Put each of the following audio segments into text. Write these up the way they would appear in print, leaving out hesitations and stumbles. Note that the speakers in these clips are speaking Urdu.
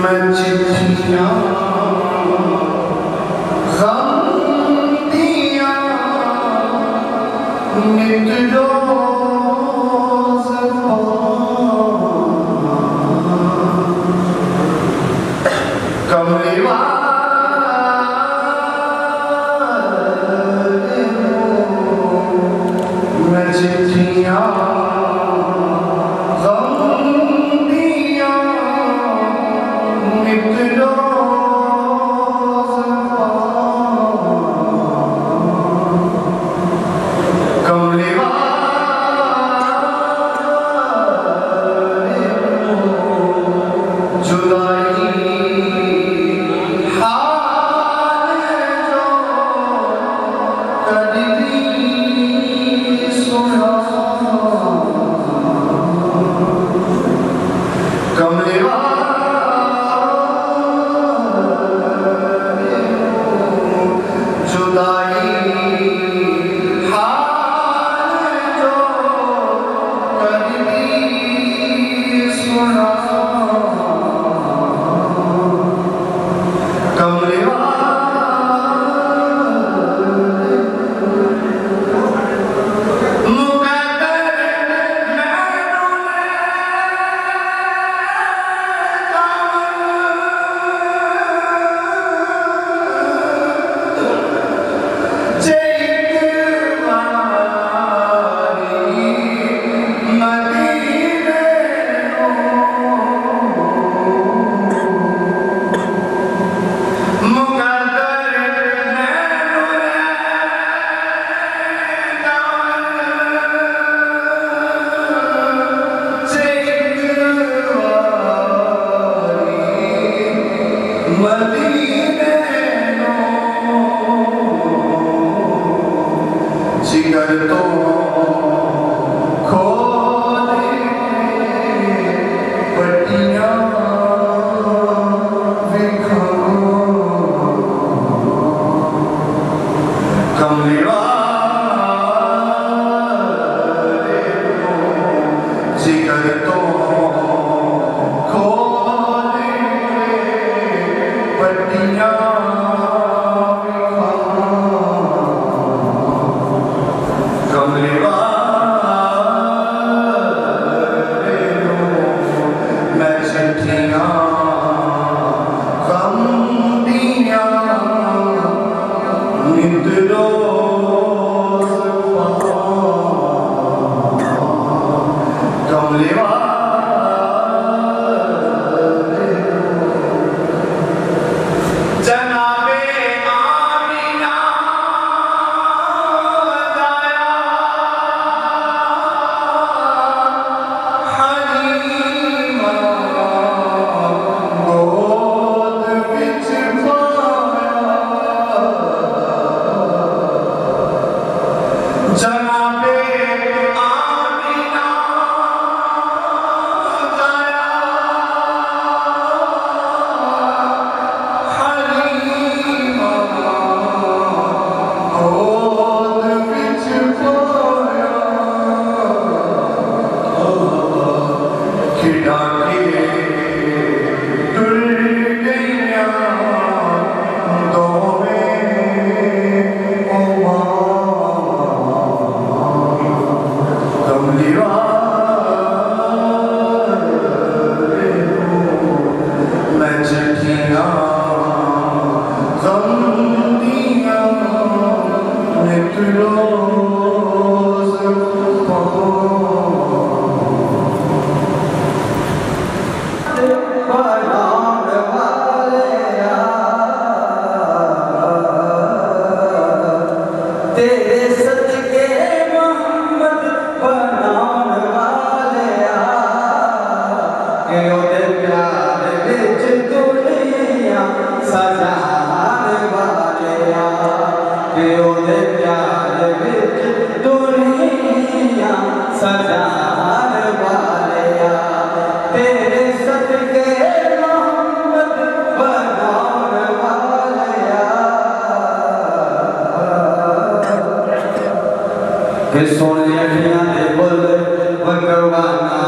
میں چٹھیاں غم دیا نت روز کملی والے میں چٹھیاں سونے دے بل بگوانا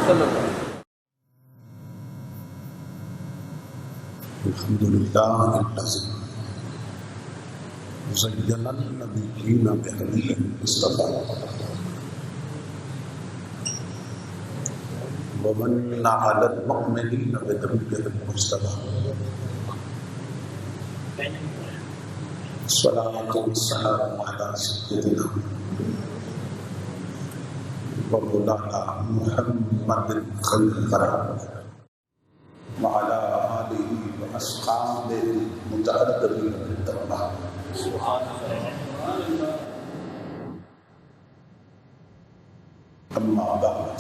الحمد لله الذي زين النبيين بهديه المصطفى ومن على المؤمنين بدرجه المجتبى الصلاة والسلام على سيدنا ومولانا محمد خير الخلق وعلى آله وأصحابه المتأدبين بالتقوى. أما بعد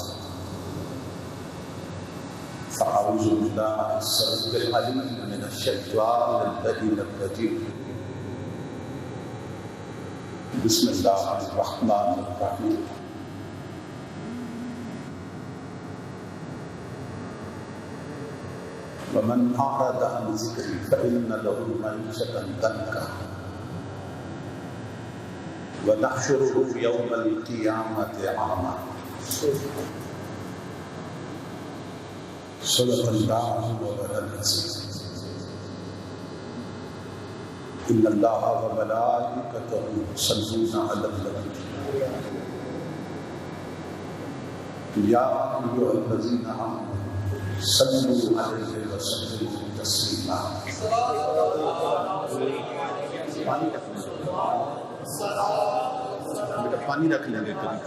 فأعوذ بالله السميع العليم من الشيطان اللعين الرجيم. بسم الله الرحمن الرحيم. ومن أعرض عن ذكري فإن له معيشة ضنكا ونحشره يوم القيامة أعمى. صدق الله مولانا العظيم. إن الله وملائكته يصلون على النبي يا أيها الذين آمنوا صلوا عليه وسلموا تسليما. پانی رکھ لیں گے کبھی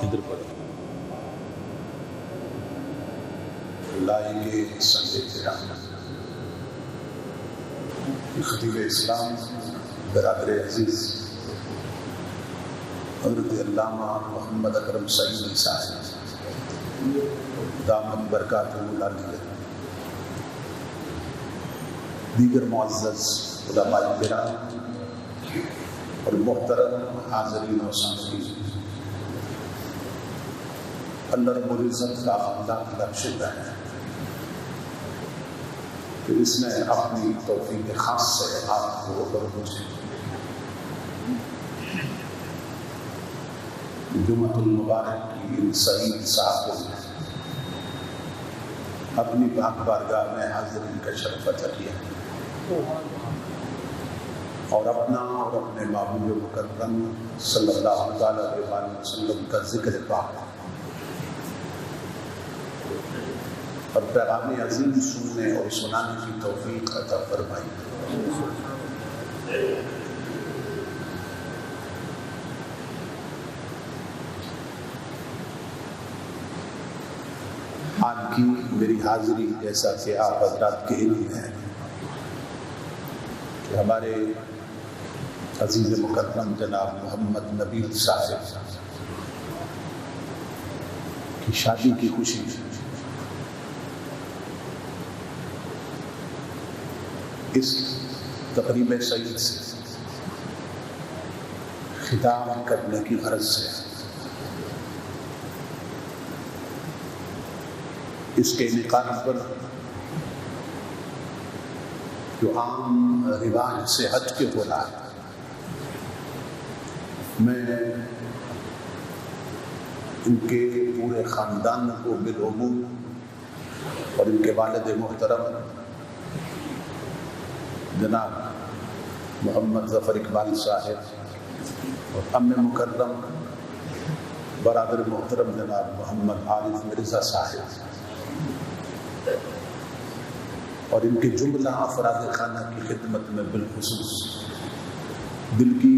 ادھر پر لائیں گے سنگے خطیب اسلام برادر عزیز حضرت علامہ محمد اکرم سعید صاحب دامت برکاتہ العالیہ، دیگر معزز علماء کرام اور محترم حاضرین و سامعین، اللہ رب العزت کا لاکھ لاکھ شکر ہے کہ اس نے اپنی توفیق خاص سے آپ کو اور مجھے جمعۃ المبارک کی ان سعید صاحب کو اپنی پاک بارگاہ میں حاضرین کا شرف عطا کیا اور اپنا اور اپنے محبوب مکرم صلی اللہ علیہ وسلم کا ذکر پاک اور پیغام عظیم سننے اور سنانے کی توفیق عطا فرمائی۔ آج کی میری حاضری جیسا کہ آپ حضرات کے علم ہے کہ ہمارے عزیز مکرم جناب محمد نبیل صاحب کی شادی کی خوشی اس تقریب سعید سے خطاب کرنے کی غرض سے اس کے انعقاد پر جو عام رواج سے ہٹ کے بولا ہے، میں ان کے پورے خاندان کو بالعموم اور ان کے والد محترم جناب محمد ظفر اقبال صاحب اور ام مکرم برادر محترم جناب محمد عارف مرزا صاحب اور ان کے جملہ افراد خانہ کی خدمت میں بالخصوص دل کی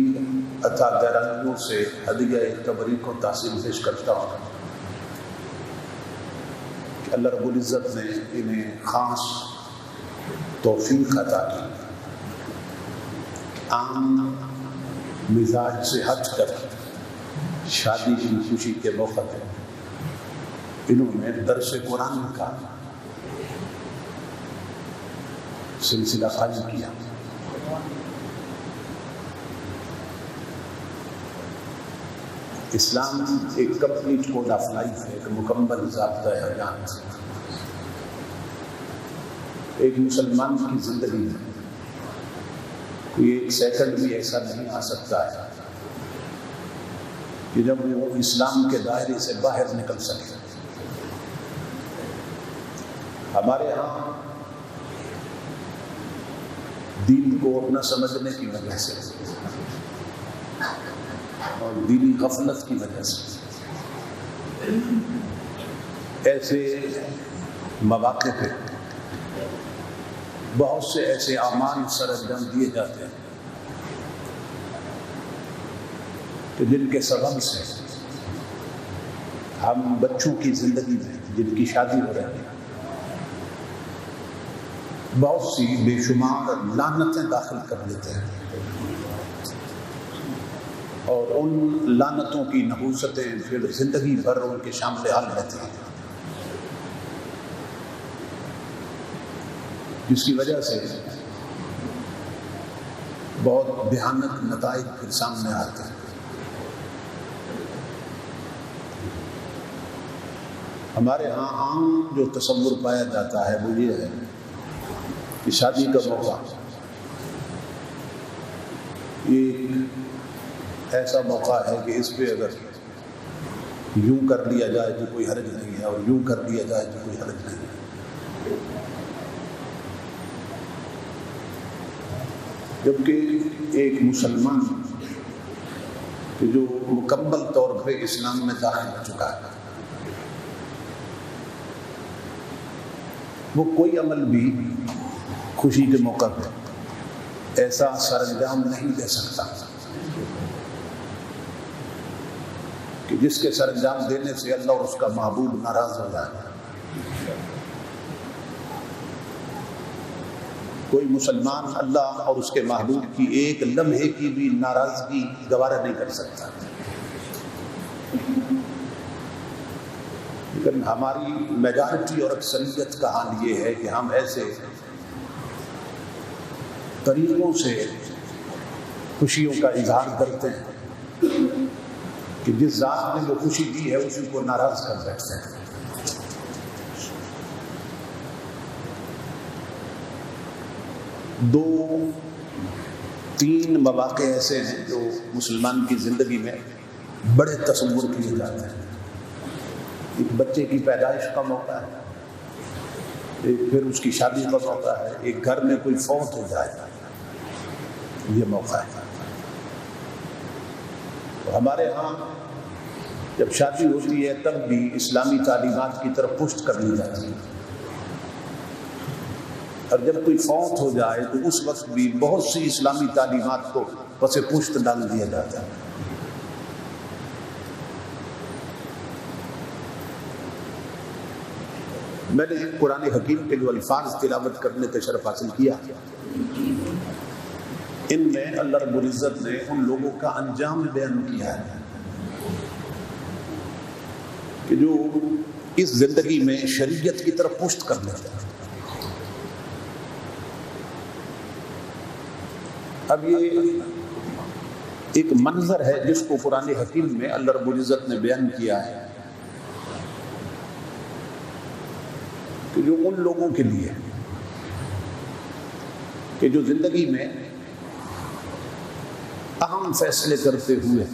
عطا گرانیوں سے ہدیہ تبریک و تحسین پیش کرتا ہوں کہ اللہ رب العزت نے انہیں خاص توفیق عطا کی، عام مزاج سے ہٹ کر شادی کی خوشی کے موقع پہ انہوں نے درس قرآن کا سلسلہ قائم کیا. اسلام ایک کمپلیٹ کوڈ آف لائف ہے، ایک مکمل ضابطۂ حیات. ایک مسلمان کی زندگی میں کوئی ایک سیکنڈ بھی ایسا نہیں آ سکتا ہے کہ جب وہ اسلام کے دائرے سے باہر نکل سکے. ہمارے ہاں دین کو نہ سمجھنے کی وجہ سے اور دینی غفلت کی وجہ سے ایسے مواقع پہ بہت سے ایسے اعمال سر انجام دیے جاتے ہیں کہ جن کے سبب سے ہم بچوں کی زندگی میں جن کی شادی ہو رہی ہے بہت سی بے شمار لعنتیں داخل کر لیتے ہیں، اور ان لعنتوں کی نحوستیں پھر زندگی بھر ان کے شامل حال رہتی ہیں، جس کی وجہ سے بہت بھیانک نتائج پھر سامنے آتے ہیں. ہمارے ہاں عام جو تصور پایا جاتا ہے وہ یہ ہے کہ شادی کا موقع ایک ایسا موقع ہے کہ اس پہ اگر یوں کر لیا جائے تو کوئی حرج نہیں ہے اور یوں کر لیا جائے تو کوئی حرج نہیں ہے. جبکہ ایک مسلمان کہ جو مکمل طور پہ اسلام میں داخل ہو چکا ہے وہ کوئی عمل بھی خوشی کے موقع پہ ایسا سر انجام نہیں دے سکتا کہ جس کے سر انجام دینے سے اللہ اور اس کا محبوب ناراض ہو جائے. کوئی مسلمان اللہ اور اس کے محبوب کی ایک لمحے کی بھی ناراضگی گوارا نہیں کر سکتا. لیکن ہماری میجارٹی اور اکثریت کا حال یہ ہے کہ ہم ایسے طریقوں سے خوشیوں کا اظہار کرتے ہیں کہ جس ذات نے وہ خوشی دی ہے اسی کو ناراض کر بیٹھتے ہیں. دو تین مواقع ایسے ہیں جو مسلمان کی زندگی میں بڑے تصور کیے جاتے ہیں. ایک بچے کی پیدائش کا موقع ہے، ایک پھر اس کی شادی کا موقع ہے، ایک گھر میں کوئی فوت ہو جائے یہ موقع ہے. ہمارے ہاں جب شادی ہوتی ہے تب بھی اسلامی تعلیمات کی طرف پشت کر لی جاتی ہے، اور جب کوئی فوت ہو جائے تو اس وقت بھی بہت سی اسلامی تعلیمات کو پس پشت ڈال دیا جاتا ہے. میں نے قرآن حکیم کے جو الفاظ تلاوت کرنے کا شرف حاصل کیا ان میں اللہ رب العزت نے ان لوگوں کا انجام بیان کیا ہے کہ جو اس زندگی میں شریعت کی طرف پشت کر لیتے ہیں. اب یہ ایک منظر ہے جس کو قرآن حکیم میں اللہ رب العزت نے بیان کیا ہے کہ جو ان لوگوں کے لیے کہ جو زندگی میں اہم فیصلے کرتے ہوئے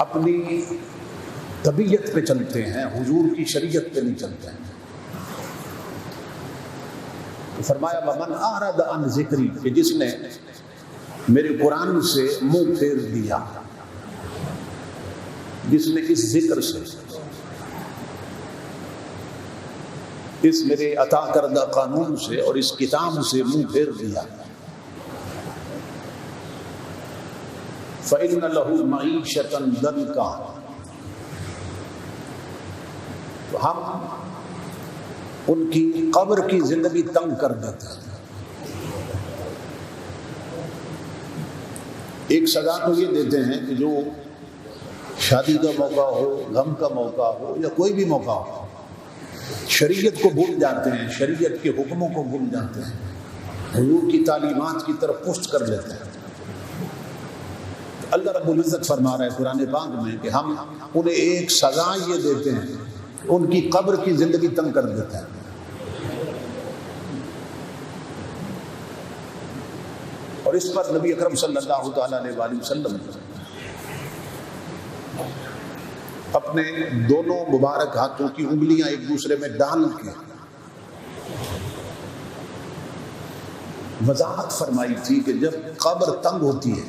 اپنی طبیعت پہ چلتے ہیں، حضور کی شریعت پہ نہیں چلتے ہیں. تو فرمایا وَمَنْ أَعْرَضَ عَنْ ذِكْرِي کہ جس نے میرے قرآن سے منہ پھیر دیا، جس نے اس ذکر سے، اس میرے عطا کردہ قانون سے اور اس کتاب سے منہ پھیر دیا، فَإِنَّ لَهُ مَعِيشَةً ضَنْكًا تو ہم ان کی قبر کی زندگی تنگ کر دیتے ہیں. ایک سزا تو یہ دیتے ہیں کہ جو شادی کا موقع ہو، غم کا موقع ہو یا کوئی بھی موقع ہو، شریعت کو بھول جاتے ہیں، شریعت کے حکموں کو بھول جاتے ہیں، حضور کی تعلیمات کی طرف پشت کر لیتے ہیں۔ اللہ رب العزت فرما رہا ہے قرآن پاک میں کہ ہم انہیں ایک سزا یہ دیتے ہیں، ان کی قبر کی زندگی تنگ کر دیتا ہے۔ اور اس پر نبی اکرم صلی اللہ تعالیٰ علیہ وآلہ وسلم اپنے دونوں مبارک ہاتھوں کی انگلیاں ایک دوسرے میں ڈال کے وضاحت فرمائی تھی کہ جب قبر تنگ ہوتی ہے،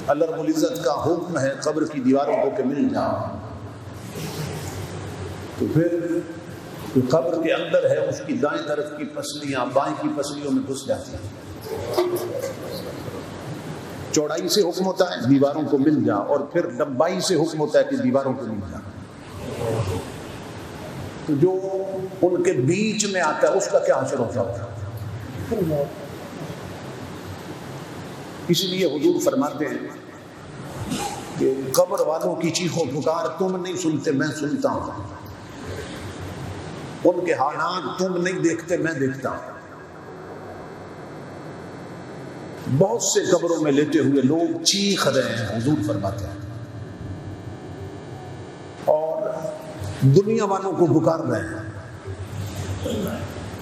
اللہ رب العزت کا حکم ہے قبر کی دیواروں کو کہ مل جاؤ، تو پھر جو قبر کے اندر ہے اس کی دائیں طرف کی پسلیاں بائیں کی پسلیوں میں گھس جاتی ہیں۔ چوڑائی سے حکم ہوتا ہے دیواروں کو مل جا، اور پھر لمبائی سے حکم ہوتا ہے کہ دیواروں کو مل جا۔ تو جو ان کے بیچ میں آتا ہے اس کا کیا اثر ہوتا ہے؟ اس لیے حضور فرماتے ہیں کہ قبر والوں کی چیخ و پکار تم نہیں سنتے، میں سنتا ہوں، ان کے حالات تم نہیں دیکھتے، میں دیکھتا ہوں۔ بہت سے قبروں میں لیٹے ہوئے لوگ چیخ رہے ہیں، حضور فرماتے ہیں، اور دنیا والوں کو پکار رہے ہیں،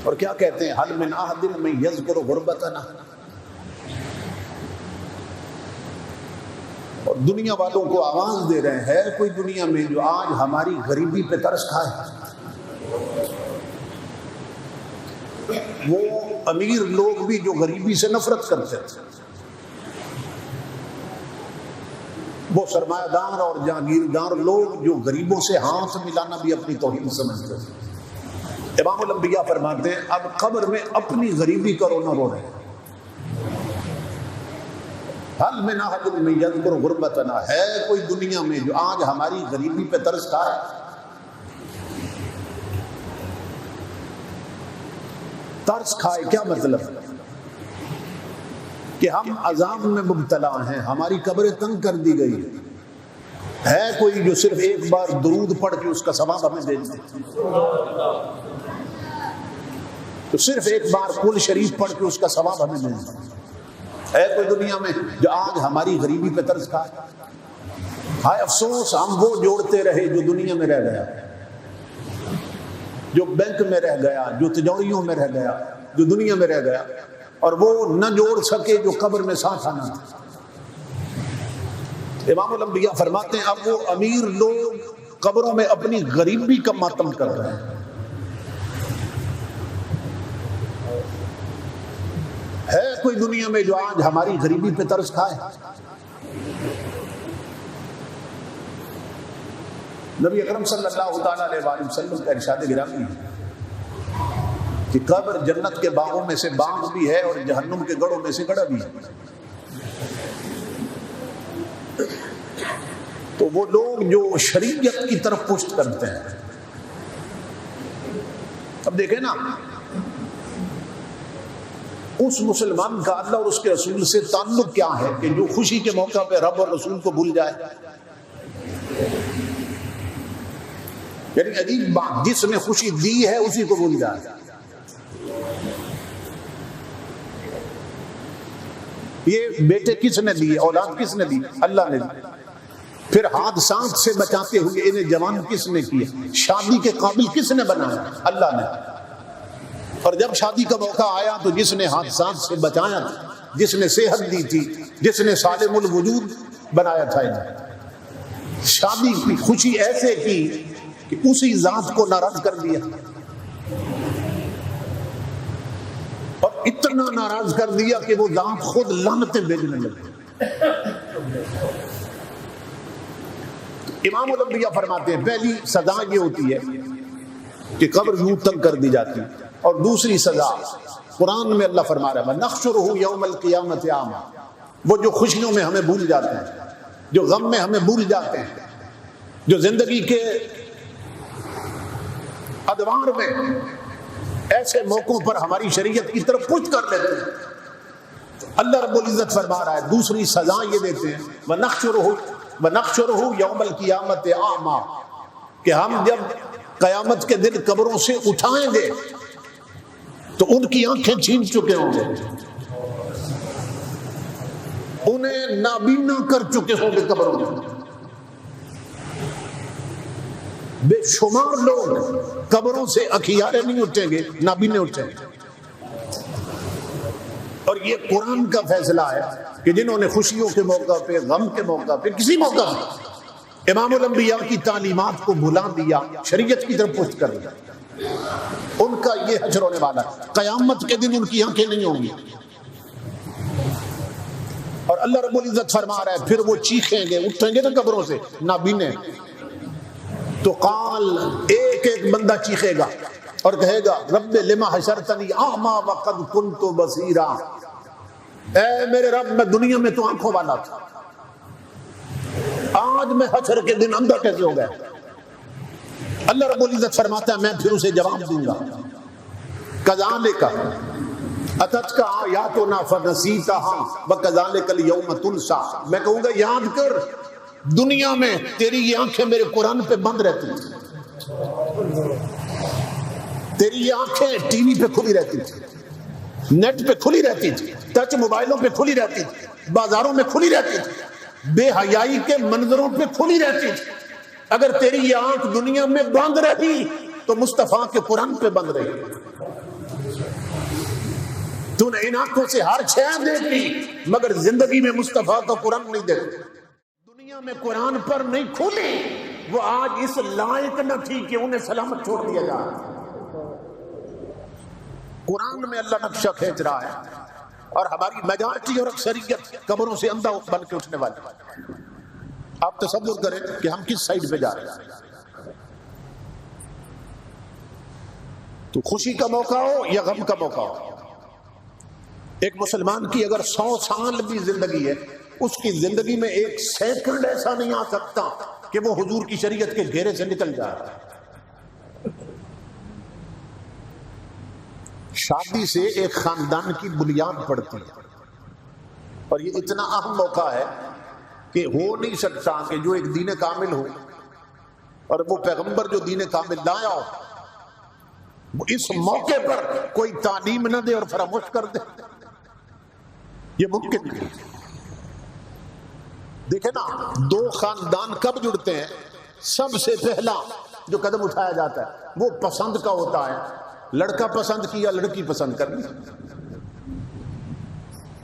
اور کیا کہتے ہیں؟ حل من احد من یذکر غربتنا، اور دنیا والوں کو آواز دے رہے ہیں، ہے کوئی دنیا میں جو آج ہماری غریبی پہ ترس کھائے؟ وہ امیر لوگ بھی جو غریبی سے نفرت کرتے تھے، وہ سرمایہ دار اور جاگیردار لوگ جو غریبوں سے ہاتھ ملانا بھی اپنی توہین سمجھتے تھے۔ امام الانبیاء فرماتے ہیں اب قبر میں اپنی غریبی کا رونا رو رہے ہیں۔ حل من احد من یذکر غربتنا، ہے کوئی دنیا میں جو آج ہماری غریبی پہ ترس کھائے؟ ترس کھائے کیا مطلب؟ کہ ہم عذاب میں مبتلا ہیں، ہماری قبریں تنگ کر دی گئی، ہے کوئی جو صرف ایک بار درود پڑھ کے اس کا ثواب ہمیں دے دے؟ تو صرف ایک بار قل شریف پڑھ کے اس کا ثواب ہمیں دے دے؟ ہے کوئی دنیا میں جو آج ہماری غریبی پہ ترس کھائے؟ ہائے افسوس ہم وہ جوڑتے رہے جو دنیا میں رہ گیا، جو بینک میں رہ گیا، جو تجوریوں میں رہ گیا، جو دنیا میں رہ گیا، اور وہ نہ جوڑ سکے جو قبر میں ساتھ آنا تھا۔ امام الانبیاء فرماتے ہیں اب وہ امیر لوگ قبروں میں اپنی غریبی کا ماتم کر رہے ہیں۔ ہے کوئی دنیا میں جو آج ہماری غریبی پہ ترس کھائے؟ نبی اکرم صلی اللہ تعالیٰ علیہ وآلہ وسلم کا ارشاد گرامی ہے کہ قبر جنت کے باغوں میں سے باغ بھی ہے اور جہنم کے گڑھوں میں سے گڑھا بھی ہے۔ تو وہ لوگ جو شریعت کی طرف پشت کرتے ہیں، اب دیکھیں نا اس مسلمان کا اللہ اور اس کے رسول سے تعلق کیا ہے کہ جو خوشی کے موقع پہ رب اور رسول کو بھول جائے؟ یعنی عجیب بات، جس نے خوشی دی ہے اسی کو بھول جائے۔ یہ بیٹے کس نے دیے، اولاد کس نے دی؟ اللہ نے دی۔ پھر حادثات سے بچاتے ہوئے انہیں جوان کس نے کیا؟ شادی کے قابل کس نے بنایا؟ اللہ نے۔ اور جب شادی کا موقع آیا تو جس نے حادثات سے بچایا تھا، جس نے صحت دی تھی، جس نے سالم الوجود بنایا تھا انہیں، شادی کی خوشی ایسے کی کہ اسی ذات کو ناراض کر دیا، اور اتنا ناراض کر دیا کہ وہ ذات خود لعنتیں بھیجنے لگے۔ امام الانبیاء فرماتے ہیں پہلی سزا یہ ہوتی ہے کہ قبر یوں تنگ کر دی جاتی، اور دوسری سزا قرآن میں اللہ فرما رہا ہے وَنَحْشُرُهُ يَوْمَ الْقِيَامَةِ أَعْمَى، وہ جو خوشیوں میں ہمیں بھول جاتے ہیں، جو غم میں ہمیں بھول جاتے ہیں، جو زندگی کے ادوار میں ایسے موقعوں پر ہماری شریعت کی طرف پشت کر لیتے ہیں، اللہ رب العزت فرما رہا ہے دوسری سزا یہ دیتے ہیں وَنَحْشُرُهُ وَنَحْشُرُهُ يَوْمَ الْقِيَامَةِ أَعْمَى، کہ ہم جب قیامت کے دن قبروں سے اٹھائیں گے تو ان کی آنکھیں چھین چکے ہوں گے، انہیں نابینا کر چکے ہوں گے قبروں میں۔ بے شمار لوگ قبروں سے اکھیارے نہیں اٹھیں گے، نابینے اٹھیں گے۔ اور یہ قرآن کا فیصلہ ہے کہ جنہوں نے خوشیوں کے موقع پہ، غم کے موقع پہ، کسی موقع پہ امام الانبیاء کی تعلیمات کو بھلا دیا، شریعت کی طرف پشت کر دیا، ان کا یہ حشر ہونے والا ہے۔ قیامت کے دن ان کی آنکھیں نہیں ہوں گی، اور اللہ رب العزت فرما رہا ہے پھر وہ چیخیں گے، اٹھیں گے نا قبروں سے نابینے، تو قال ایک ایک بندہ چیخے گا اور کہے گا رب لما حشرتنی اعمی وقد کنت بصیرا، اے میرے رب میں دنیا میں تو آنکھوں والا تھا، آج میں حشر کے دن اندھا کیسے ہو گیا؟ اللہ رب العزت فرماتا ہے میں پھر اسے جواب دوں گا، کذالک اتتک آیاتنا فنسیتها وکذالک اليوم تنسی، میں کہوں گا یاد کر دنیا میں تیری یہ آنکھیں میرے قرآن پہ بند رہتی تھی، تیری یہ آنکھیں ٹی وی پہ کھلی رہتی تھی، نیٹ پہ کھلی رہتی تھی، ٹچ موبائلوں پہ کھلی رہتی تھی، بازاروں میں کھلی رہتی تھی، بے حیائی کے منظروں پہ کھلی رہتی تھی۔ اگر تیری یہ آنکھ دنیا میں بند رہی تو مصطفیٰ کے قرآن پہ بند رہی، تو نے ان آنکھوں سے ہر شے دیکھی مگر زندگی میں مصطفیٰ کا قرآن نہیں دیکھا، دنیا میں قرآن پر نہیں کھلی، وہ آج اس لائق نہ تھی کہ انہیں سلامت چھوڑ دیا جائے۔ قرآن میں اللہ نقشہ کھینچ رہا ہے، اور ہماری میجارٹی اور اکثریت قبروں سے اندھا بن کے اٹھنے والی۔ آپ تصور کریں کہ ہم کس سائڈ پہ جا رہے ہیں، تو خوشی کا موقع ہو یا غم کا موقع ہو، ایک مسلمان کی اگر 100 سال بھی زندگی ہے، اس کی زندگی میں ایک سیکنڈ ایسا نہیں آ سکتا کہ وہ حضور کی شریعت کے گھیرے سے نکل جائے۔ شادی سے ایک خاندان کی بنیاد پڑتی ہے، اور یہ اتنا اہم موقع ہے کہ ہو نہیں سکتا کہ جو ایک دین کامل ہو اور وہ پیغمبر جو دین کامل لایا ہو، وہ اس موقع پر کوئی تعلیم نہ دے اور فراموش کر دے، یہ ممکن نہیں۔ دیکھیں نا، دو خاندان کب جڑتے ہیں؟ سب سے پہلا جو قدم اٹھایا جاتا ہے وہ پسند کا ہوتا ہے، لڑکا پسند کیا، لڑکی پسند کر لی۔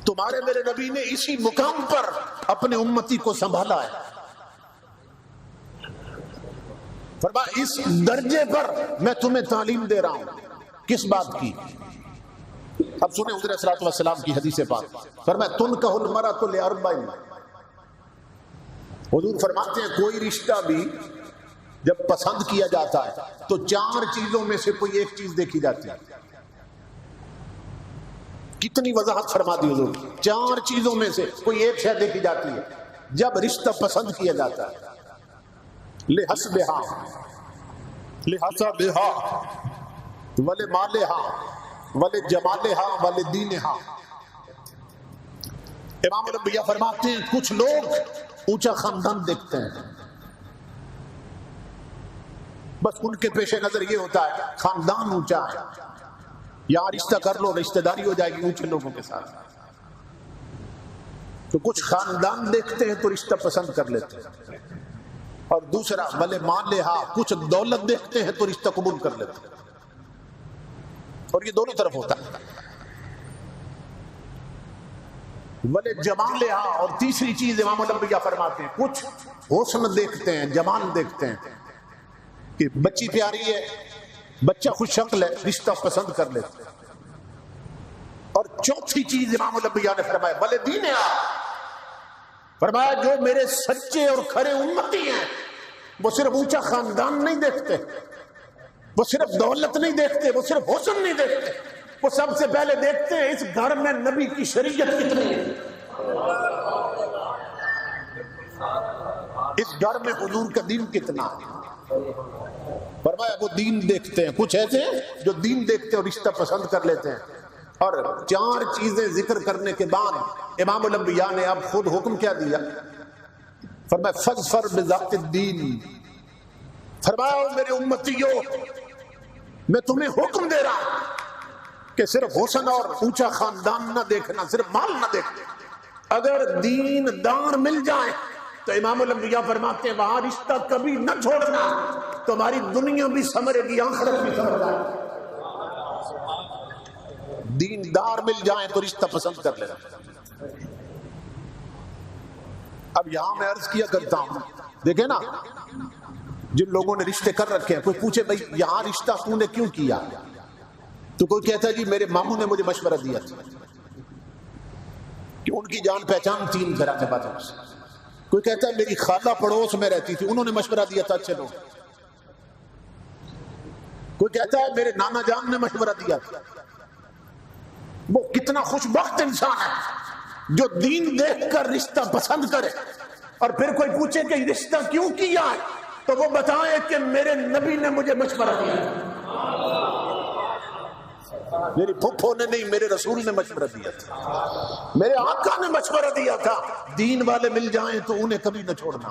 تمہارے میرے نبی نے اسی مقام پر اپنے امتی کو سنبھالا ہے، فرمایا اس درجے پر میں تمہیں تعلیم دے رہا ہوں۔ کس بات کی؟ اب سنیں حضور صلی اللہ علیہ وسلم کی حدیث پاک، فرمایا تنکح المرأۃ لأربع، حضور فرماتے ہیں کوئی رشتہ بھی جب پسند کیا جاتا ہے تو 4 چیزوں میں سے کوئی ایک چیز دیکھی جاتی ہے۔ کتنی وضاحت فرما دی حضور، 4 چیزوں میں سے کوئی ایک شے دیکھی جاتی ہے جب رشتہ پسند کیا جاتا ہے، لحسبہا لحسبہا ولمالہا ولجمالہا ولدینہا۔ امام الانبیاء فرماتے ہیں کچھ لوگ اونچا خاندان دیکھتے ہیں، بس ان کے پیش نظر یہ ہوتا ہے خاندان اونچا ہے، یہاں رشتہ کر لو، رشتہ داری ہو جائے گی اونچے لوگوں کے ساتھ۔ تو کچھ خاندان دیکھتے ہیں تو رشتہ پسند کر لیتے ہیں، اور دوسرا بھلے مان لے، ہاں کچھ دولت دیکھتے ہیں تو رشتہ قبول کر لیتے ہیں، اور یہ دونوں طرف ہوتا ہے۔ بھلے جمال لے، ہاں، اور تیسری چیز امام الانبیاء فرماتے ہیں کچھ حسن دیکھتے ہیں، جمال دیکھتے ہیں کہ بچی پیاری ہے، بچہ خوش شکل ہے، رشتہ پسند کر لیتے ہیں، اور چوتھی چیز امام الانبیاء نے فرمایا بھلے دین ہے، فرمایا جو میرے سچے اور کھرے امتی ہیں وہ صرف اونچا خاندان نہیں دیکھتے، وہ صرف دولت نہیں دیکھتے، وہ صرف حسن نہیں دیکھتے، وہ سب سے پہلے دیکھتے ہیں اس گھر میں نبی کی شریعت کتنی ہے، اس گھر میں حضور کا دین کتنا ہے۔ فرمایا وہ دین دیکھتے ہیں، کچھ ایسے ہیں جو دین دیکھتے ہیں اور رشتہ پسند کر لیتے ہیں۔ اور 4 چیزیں ذکر کرنے کے بعد امام الانبیاء نے اب خود حکم کیا دیا، فرمایا فَاظْفَرْ بِذَاتِ الدِّينِ، فرمایا میرے امتیوں میں تمہیں حکم دے رہا ہوں کہ صرف حسن اور اونچا خاندان نہ دیکھنا، صرف مال نہ دیکھنا، اگر دین دار مل جائے تو امام الانبیاء فرماتے ہیں وہاں رشتہ کبھی نہ چھوڑنا، تمہاری دنیا بھی سمرے گی آخرت بھی سمر جائے۔ دین دار مل جائیں تو رشتہ پسند کر لینا۔ اب یہاں میں عرض کیا کرتا ہوں، دیکھیں نا جن لوگوں نے رشتے کر رکھے ہیں، کوئی پوچھے بھائی یہاں رشتہ تو نے کیوں کیا، تو کوئی کہتا ہے جی میرے ماموں نے مجھے مشورہ دیا تھا کہ ان کی جان پہچان تین طرح کے باتوں سے، کوئی کہتا ہے میری خالہ پڑوس میں رہتی تھی انہوں نے مشورہ دیا تھا اچھے لوگ، کوئی کہتا ہے میرے نانا جان نے مشورہ دیا تھا۔ وہ کتنا خوش بخت انسان ہے جو دین دیکھ کر رشتہ پسند کرے، اور پھر کوئی پوچھے کہ رشتہ کیوں کیا ہے تو وہ بتائے کہ میرے نبی نے مجھے مشورہ دیا تھا، میری پھپھو نے نہیں، میرے رسول نے مشورہ دیا تھا، میرے آقا نے مشورہ دیا تھا۔ دین والے مل جائیں تو انہیں کبھی نہ چھوڑنا،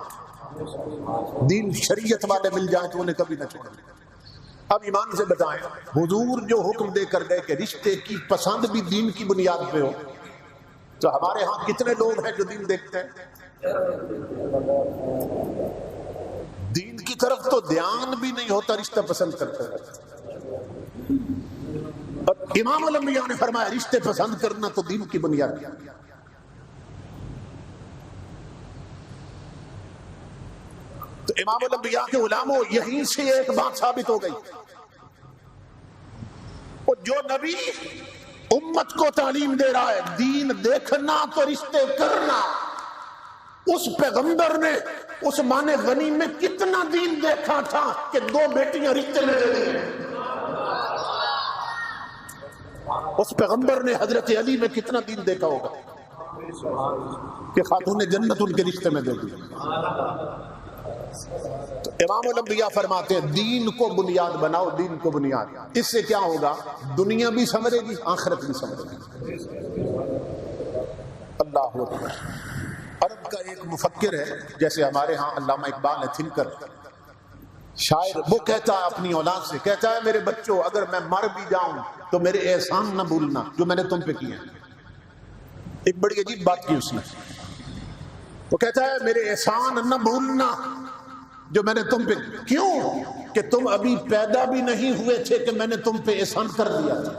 دین شریعت والے مل جائیں تو انہیں کبھی نہ چھوڑنا۔ اب ایمان سے بتائیں حضور جو حکم دے کر گئے کہ رشتے کی پسند بھی دین کی بنیاد پہ ہو، تو ہمارے ہاں کتنے لوگ ہیں جو دین دیکھتے ہیں؟ دین کی طرف تو دھیان بھی نہیں ہوتا، رشتہ پسند کرتے ہیں۔ اور امام الانبیاء نے فرمایا رشتے پسند کرنا تو دین کی بنیاد ہے۔ تو امام الانبیاء کے علماء یہیں سے ایک بات ثابت ہو گئی، اور جو نبی امت کو تعلیم دے رہا ہے دین دیکھنا تو رشتے کرنا، اس پیغمبر نے عثمان غنی میں کتنا دین دیکھا تھا کہ 2 بیٹیاں رشتے میں دے دی۔ اس پیغمبر نے حضرت علی میں کتنا دین دیکھا ہوگا کہ خاتون جنت ان کے رشتے میں دے دی۔ تو امام الانبیاء فرماتے ہیں دین کو بنیاد بناؤ، دین کو بنیاد، اس سے کیا ہوگا؟ دنیا بھی سمجھے گی، آخرت بھی سمجھے گی۔ اللہ اکبر۔ عرب کا ایک مفکر ہے، جیسے ہمارے ہاں علامہ اقبال ہے تھنکر، شاعر، وہ کہتا ہے اپنی اولاد سے، کہتا ہے میرے بچوں اگر میں مر بھی جاؤں تو میرے احسان نہ بھولنا جو میں نے تم پہ کیے ہیں۔ ایک بڑی عجیب بات کی اس نے، وہ کہتا ہے میرے احسان نہ بھولنا جو میں نے تم پہ، کیوں کہ تم ابھی پیدا بھی نہیں ہوئے تھے کہ میں نے تم پہ احسان کر دیا تھا۔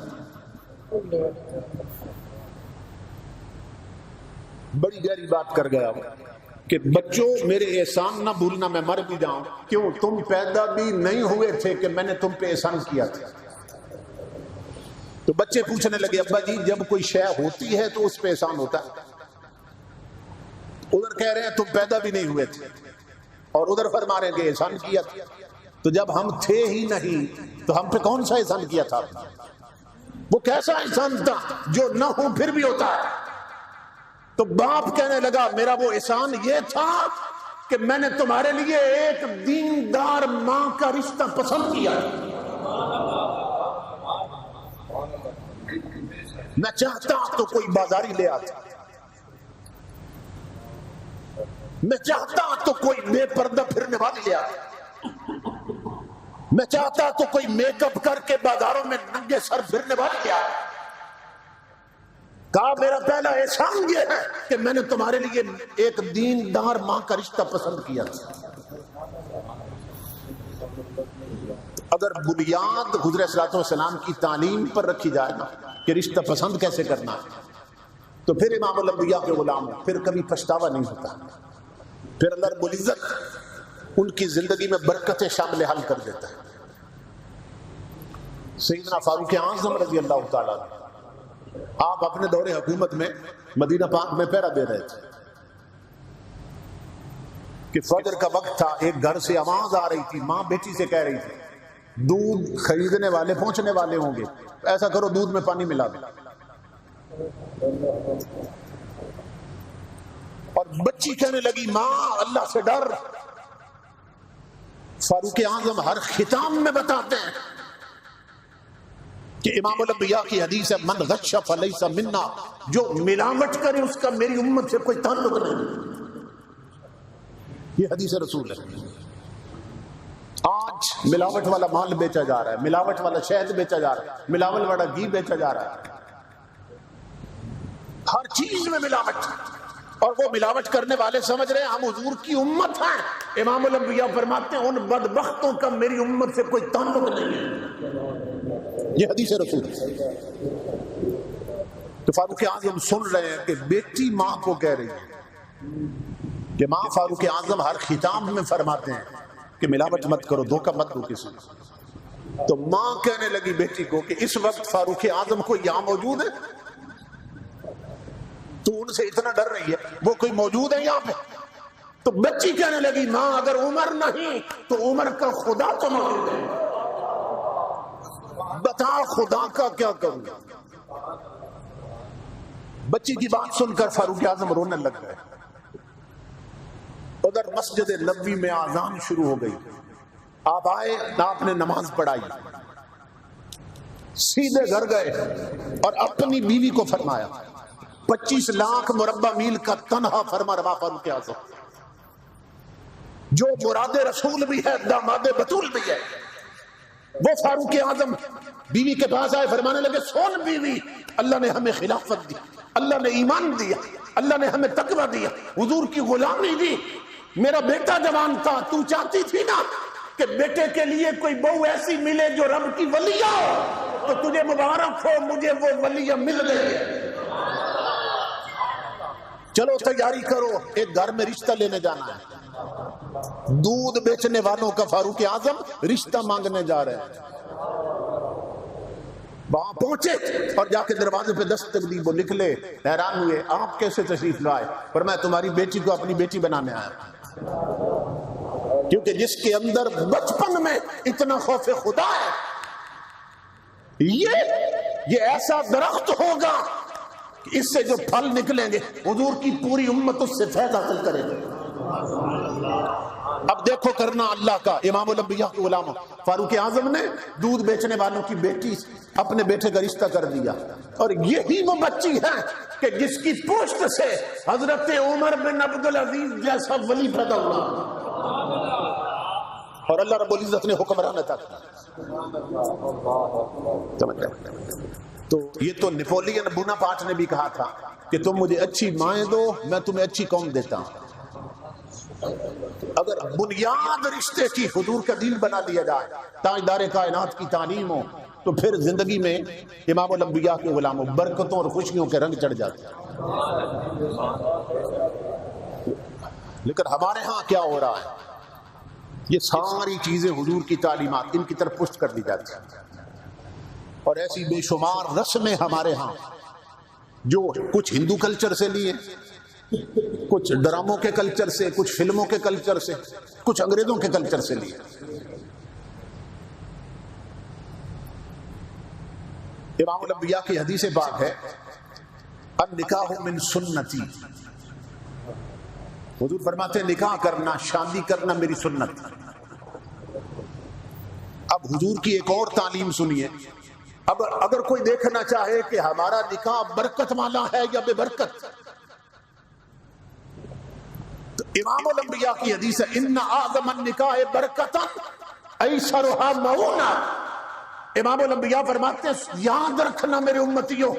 بڑی گہری بات کر گیا وہ کہ بچوں میرے احسان نہ بھولنا، میں مر بھی جاؤں، کیوں تم پیدا بھی نہیں ہوئے تھے کہ میں نے تم پہ احسان کیا تھا۔ تو بچے پوچھنے لگے ابا جی جب کوئی شے ہوتی ہے تو اس پہ احسان ہوتا ہے، ادھر کہہ رہے ہیں تم پیدا بھی نہیں ہوئے تھے، اور ادھر فرما رہے ہیں کہ احسان کیا تھا، تو جب ہم تھے ہی نہیں تو ہم پہ کون سا احسان کیا تھا؟ وہ کیسا احسان تھا جو نہ ہو پھر بھی ہوتا ہے؟ تو باپ کہنے لگا میرا وہ احسان یہ تھا کہ میں نے تمہارے لیے ایک دیندار ماں کا رشتہ پسند کیا، میں چاہتا تو کوئی بازاری لے آتا، میں چاہتا تو کوئی بے پردہ پھرنے والی لے آتا، میں چاہتا تو کوئی میک اپ کر کے بازاروں میں ننگے سر پھرنے والی لے آتا۔ کہا میرا پہلا احسان یہ ہے کہ میں نے تمہارے لیے ایک دیندار ماں کا رشتہ پسند کیا تھا۔ اگر بنیاد حضور صلی اللہ علیہ وسلم کی تعلیم پر رکھی جائے نا کہ رشتہ پسند کیسے کرنا ہے، تو پھر امام الانبیاء کے غلام پھر کبھی پچھتاوا نہیں ہوتا، پھر اللہ رب العزت ان کی زندگی میں برکتیں شامل حل کر دیتا ہے۔ سیدنا فاروق اعظم رضی اللہ تعالیٰ آپ اپنے دور حکومت میں مدینہ پاک میں پہرا دے رہے تھے کہ فجر کا وقت تھا، ایک گھر سے آواز آ رہی تھی، ماں بیٹی سے کہہ رہی تھی دودھ خریدنے والے پہنچنے والے ہوں گے، ایسا کرو دودھ میں پانی ملا دو۔ اور بچی کہنے لگی ماں اللہ سے ڈر۔ فاروق اعظم ہر ختام میں بتاتے ہیں کہ امام الانبیاء کی حدیث ہے من غش فلیس منا، جو ملاوٹ کرے اس کا میری امت سے کوئی تعلق نہیں۔ یہ حدیث رسول ہے. آج ملاوٹ والا مال بیچا جا رہا ہے، ملاوٹ والا شہد بیچا جا رہا ہے، ملاوٹ والا گھی بیچا جا رہا ہے، ہر چیز میں ملاوٹ. اور وہ ملاوٹ کرنے والے سمجھ رہے ہیں ہم حضور کی امت ہیں. امام الانبیاء فرماتے ہیں ان بدبختوں کا میری امت سے کوئی تعلق نہیں ہے. یہ حدیث رسول ہے. تو فاروق اعظم سن رہے ہیں کہ بیٹی ماں کو کہہ رہی ہے کہ ماں فاروق اعظم ہر خطاب میں فرماتے ہیں کہ ملاوٹ مت کرو، دھوکہ مت دو کسی. تو ماں کہنے لگی بیٹی کو کہ اس وقت فاروق اعظم کو یہاں موجود ہے، تو ان سے اتنا ڈر رہی ہے، وہ کوئی موجود ہے یہاں پہ؟ تو بچی کہنے لگی ماں اگر عمر نہیں تو عمر کا خدا تو موجود ہے، بتا خدا کا کیا کروں گا. بچی کی بات سن کر فاروق اعظم رونے لگ گئے. ادھر مسجد نبوی میں اذان شروع ہو گئی. آپ آئے، آپ نے نماز پڑھائی، سیدھے گھر گئے اور اپنی بیوی کو فرمایا 25 لاکھ مربع میل کا تنہا فرما روا فاروق اعظم، جو مراد رسول بھی ہے داماد بطول بھی ہے. وہ فاروق اعظم بیوی کے پاس آئے، فرمانے لگے سن بیوی، اللہ نے ہمیں خلافت دی، اللہ نے ایمان دیا، اللہ نے ہمیں تقوی دیا، حضور کی غلامی دی. میرا بیٹا جوان تھا، تو چاہتی تھی نا کہ بیٹے کے لیے کوئی بہو ایسی ملے جو رب کی ولیہ ہو، تو تجھے مبارک ہو، مجھے وہ ولیہ مل گئی ہے. چلو تیاری کرو، ایک گھر میں رشتہ لینے جانا ہے. دودھ بیچنے والوں کا فاروق اعظم رشتہ مانگنے جا رہے ہیں. وہاں پہنچے اور جا کے دروازے پہ دستک دی. وہ نکلے، حیران ہوئے آپ کیسے تشریف لائے؟ پر میں تمہاری بیٹی کو اپنی بیٹی بنانے آیا. کیونکہ جس کے اندر بچپن میں اتنا خوف خدا ہے، یہ ایسا درخت ہوگا کہ اس سے جو پھل نکلیں گے حضور کی پوری امت اس سے فیض حاصل کرے گی. اب دیکھو کرنا اللہ کا. امام الانبیاء کے غلام فاروق اعظم نے دودھ بیچنے والوں کی بیٹی اپنے بیٹے کا رشتہ کر دیا. اور یہی وہ بچی ہے کہ جس کی پشت سے حضرت عمر بن عبدالعزیز جیسا ولی پیدا ہوا، اور اللہ رب العزت نے حکمران عطا کیا. تو یہ تو نیپولین بوناپارٹ نے بھی کہا تھا کہ تم مجھے اچھی مائیں دو، میں تمہیں اچھی قوم دیتا ہوں. اگر بنیاد رشتے کی حضور کا دین بنا لیا جائے، تاجدار کائنات کی تعلیم ہو، تو پھر زندگی میں امام الانبیاء کے غلاموں برکتوں اور خوشیوں کے رنگ چڑھ جاتے ہیں. لیکن ہمارے ہاں کیا ہو رہا ہے؟ یہ ساری چیزیں حضور کی تعلیمات ان کی طرف پشت کر دی جاتی ہیں. اور ایسی بے شمار رسمیں ہمارے ہاں جو کچھ ہندو کلچر سے لیے، کچھ ڈراموں کے کلچر سے، کچھ فلموں کے کلچر سے، کچھ انگریزوں کے کلچر سے لیے. امام الانبیاء کی حدیث پاک ہے النکاح من سنتی. حضور فرماتے ہیں نکاح کرنا، شادی کرنا میری سنت. اب حضور کی ایک اور تعلیم سنیے. اب اگر کوئی دیکھنا چاہے کہ ہمارا نکاح برکت والا ہے یا بے برکت، تو امام الانبیاء کی حدیث ہے ان اعظم النکاح برکتا ایسرھا مؤونہ. امام الانبیاء فرماتے ہیں یاد رکھنا میرے امتیوں،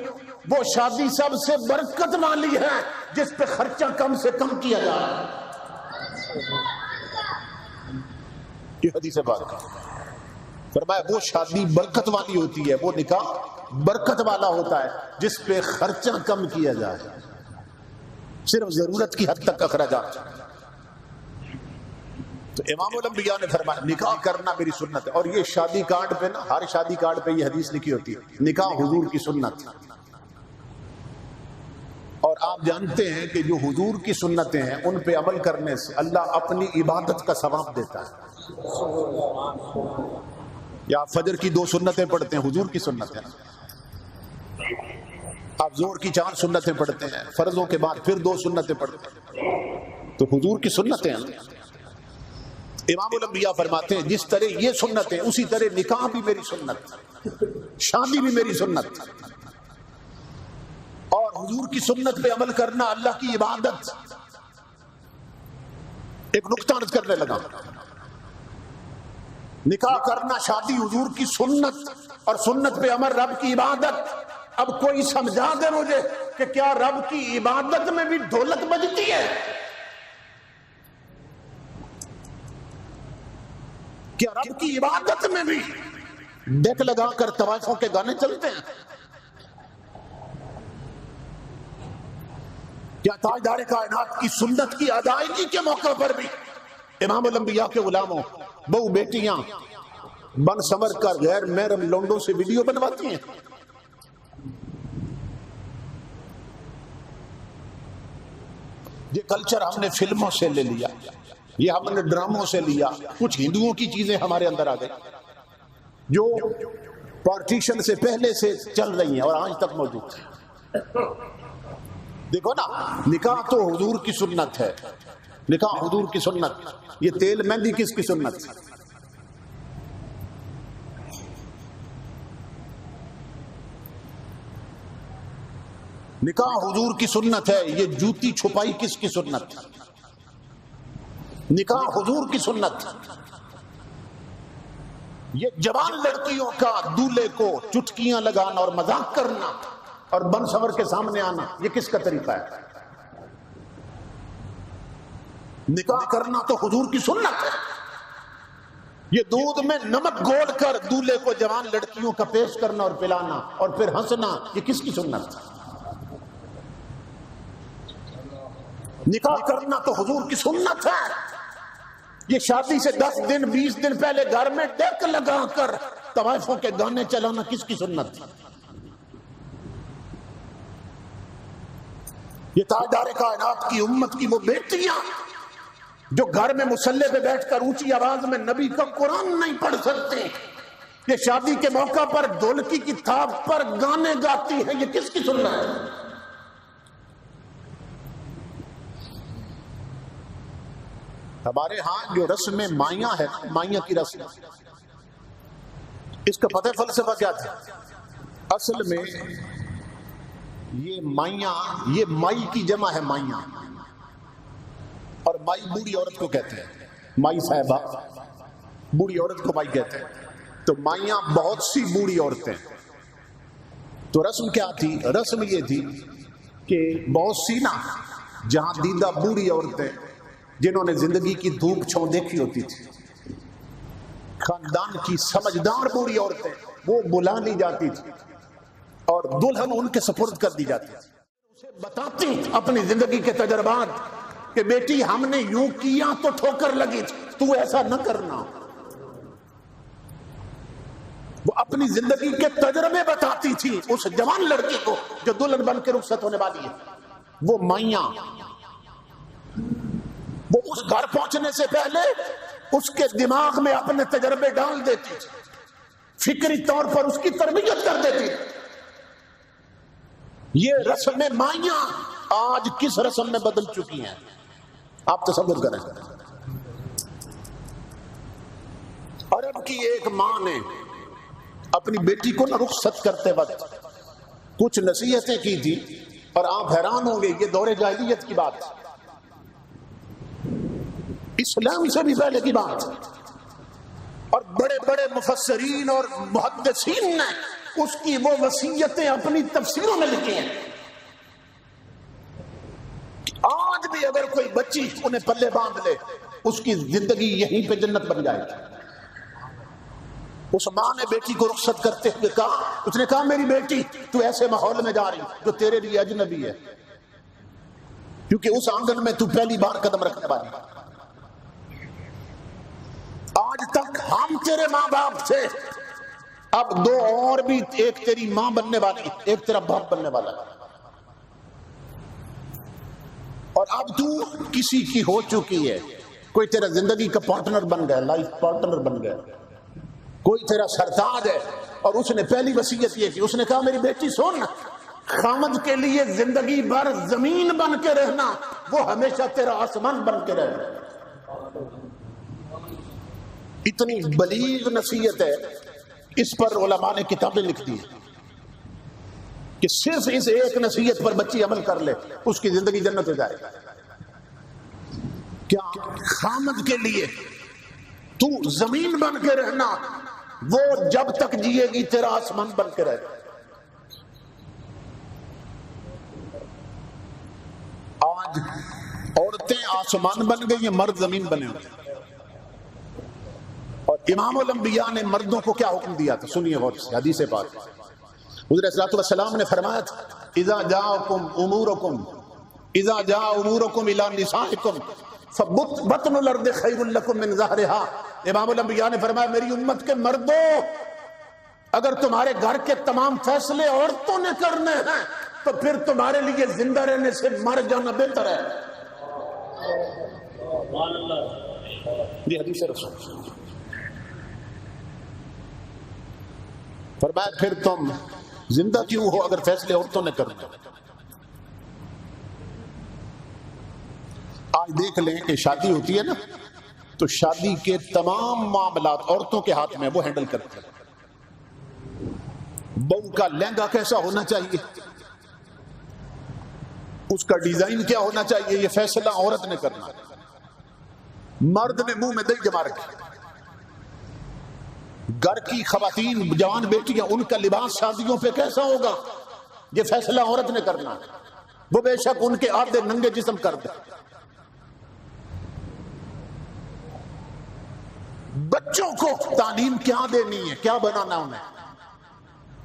وہ شادی سب سے برکت والی ہے جس پہ خرچہ کم سے کم کیا جائے. یہ حدیث پاک فرمایا وہ شادی برکت والی ہوتی ہے، وہ نکاح برکت والا ہوتا ہے جس پہ خرچہ کم کیا جائے، صرف ضرورت کی حد تک اخراجات. تو امام الانبیاء نے فرمایا نکاح کرنا میری سنت ہے. اور یہ شادی کارڈ پہ نا، ہر شادی کارڈ پہ یہ حدیث لکھی ہوتی ہے نکاح حضور کی سنت. اور آپ جانتے ہیں کہ جو حضور کی سنتیں ہیں ان پہ عمل کرنے سے اللہ اپنی عبادت کا ثواب دیتا ہے. یا آپ فجر کی 2 سنتیں پڑھتے ہیں، حضور کی سنتیں. آپ زور کی 4 سنتیں پڑھتے ہیں، فرضوں کے بعد پھر 2 سنتیں پڑھتے ہیں، تو حضور کی سنتیں ہیں. امام الانبیاء فرماتے ہیں جس طرح یہ سنت ہے اسی طرح نکاح بھی میری سنت، شادی بھی میری سنت. اور حضور کی سنت پہ عمل کرنا اللہ کی عبادت. ایک نقطہ عرض کرنے لگا، نکاح کرنا شادی حضور کی سنت اور سنت پہ عمل رب کی عبادت. اب کوئی سمجھا دے مجھے کہ کیا رب کی عبادت میں بھی ڈھولک بجتی ہے؟ کیا رب کی عبادت میں بھی ڈیک لگا کر طوائفوں کے گانے چلتے ہیں؟ کیا تاجدار کائنات کی سنت کی ادائیگی کے موقع پر بھی امام الانبیاء کے غلاموں، بہو بیٹیاں بن سمر کر غیر محرم لونڈوں سے ویڈیو بنواتی ہیں؟ یہ کلچر ہم نے فلموں سے لے لیا، یہ ہم نے ڈراموں سے لیا. کچھ ہندوؤں کی چیزیں ہمارے اندر آ گئی جو پارٹیشن سے پہلے سے چل رہی ہیں اور آج تک موجود ہیں. دیکھو نا، نکاح تو حضور کی سنت ہے، نکاح حضور کی سنت. یہ تیل مہندی کس کی سنت؟ نکاح حضور کی سنت ہے. یہ جوتی چھپائی کس کی سنت؟ نکاح حضور کی سنت. یہ جوان لڑکیوں کا دولہے کو چٹکیاں لگانا اور مذاق کرنا اور بن سور کے سامنے آنا، یہ کس کا طریقہ ہے؟ نکاح کرنا تو حضور کی سنت ہے. یہ دودھ میں نمک گھول کر دولہے کو جوان لڑکیوں کا پیش کرنا اور پلانا اور پھر ہنسنا، یہ کس کی سنت ہے؟ نکاح کرنا تو حضور کی سنت ہے. یہ شادی سے 10 دن 20 دن پہلے گھر میں ڈیک لگا کر طوائفوں کے گانے چلانا کس کی سنت ہے؟ یہ تاجدار کائنات کی امت کی وہ بیٹیاں جو گھر میں مصلی پہ بیٹھ کر اونچی آواز میں نبی کا قرآن نہیں پڑھ سکتے، یہ شادی کے موقع پر ڈھولکی کی تھاپ پر گانے گاتی ہیں، یہ کس کی سنت ہے؟ ہمارے ہاں جو رسم مائیاں ہے، مائیاں کی رسم، اس کا پتہ فلسفہ کیا تھا؟ اصل میں یہ مائیاں، یہ مائی کی جمع ہے مائیاں، اور مائی بوڑھی عورت کو کہتے ہیں، مائی صاحبہ بوڑھی عورت کو مائی کہتے ہیں. تو مائیاں بہت سی بوڑھی عورتیں. تو رسم کیا تھی؟ رسم یہ تھی کہ بہت سی نا جہاں دیدہ بوڑھی عورتیں جنہوں نے زندگی کی دھوپ چھاؤں دیکھی ہوتی تھی، خاندان کی سمجھدار بوڑھی عورتیں، وہ بلا لی جاتی تھی اور دلہن ان کے سپرد کر دی جاتی تھی. اسے بتاتی اپنی زندگی کے تجربات کہ بیٹی ہم نے یوں کیا تو ٹھوکر لگی تھی، تو ایسا نہ کرنا. وہ اپنی زندگی کے تجربے بتاتی تھی اس جوان لڑکی کو جو دلہن بن کے رخصت ہونے والی ہے. وہ مائیاں، وہ اس گھر پہنچنے سے پہلے اس کے دماغ میں اپنے تجربے ڈال دیتی تھی، فکری طور پر اس کی تربیت کر دیتی تھی. یہ رسم مائیاں آج کس رسم میں بدل چکی ہیں آپ تصور کریں. عرب کی ایک ماں نے اپنی بیٹی کو رخصت کرتے وقت کچھ نصیحتیں کی تھی اور آپ حیران ہوں گے، یہ دور جاہلیت کی بات، اسلام سے بھی پہلے کی بات. اور بڑے بڑے مفسرین اور محدثین نے اس کی وہ وصیتیں اپنی تفسیروں میں لکھی ہیں. آج بھی اگر کوئی بچی انہیں پلے باندھ لے، اس کی زندگی یہیں پہ جنت بن جائے گی. اس ماں نے بیٹی کو رخصت کرتے ہوئے کہا، اس نے کہا میری بیٹی تو ایسے ماحول میں جا رہی جو تیرے لیے اجنبی ہے، کیونکہ اس آنگن میں تو پہلی بار قدم رکھنے والی. آج تک ہم تیرے ماں باپ تھے، اب دو اور بھی، ایک تیری ماں بننے والی، ایک تیرا باپ بننے والا، اور اب تو کسی کی ہو چکی ہے. کوئی تیرا زندگی کا پارٹنر بن گیا، لائف پارٹنر بن گیا، کوئی تیرا سرتاج ہے. اور اس نے پہلی وصیت یہ کی، اس نے کہا میری بیٹی سن، خامد کے لیے زندگی بھر زمین بن کے رہنا، وہ ہمیشہ تیرا آسمان بن کے رہنا. اتنی بلیغ نصیحت ہے، اس پر علماء نے کتابیں لکھ دی کہ صرف اس ایک نصیحت پر بچی عمل کر لے اس کی زندگی جنت ہو جائے. کیا خامد کے لیے تو زمین بن کے رہنا، وہ جب تک جیے گی تیرا آسمان بن کے رہے. آج عورتیں آسمان بن گئی ہیں، مرد زمین بنے ہوئے. اور امام الانبیاء نے مردوں کو کیا حکم دیا تھا؟ سنیے غور سے حدیث پاک. حضور صلی اللہ علیہ وسلم نے فرمایا تھا اذا جاء امورکم الی نسائکم فبطن الارض خیر لکم من ظہرها. امام الانبیاء نے فرمایا میری امت کے مردوں، اگر تمہارے گھر کے تمام فیصلے عورتوں نے کرنے ہیں تو پھر تمہارے لیے زندہ رہنے سے مر جانا بہتر ہے. یہ حدیث رسول. فرمایا پھر تم زندہ کیوں ہو اگر فیصلے عورتوں نے کرنے. آج دیکھ لیں کہ شادی ہوتی ہے نا تو شادی کے تمام معاملات عورتوں کے ہاتھ میں وہ ہینڈل کرتے ہیں. بہو کا لہنگا کیسا ہونا چاہیے، اس کا ڈیزائن کیا ہونا چاہیے، یہ فیصلہ عورت نے کرنا. مرد نے منہ میں دہی جما رکھی. گھر کی خواتین جوان بیٹیاں ان کا لباس شادیوں پہ کیسا ہوگا، یہ فیصلہ عورت نے کرنا. وہ بے شک ان کے آدھے ننگے جسم کر دے. بچوں کو تعلیم کیا دینی ہے، کیا بنانا انہیں،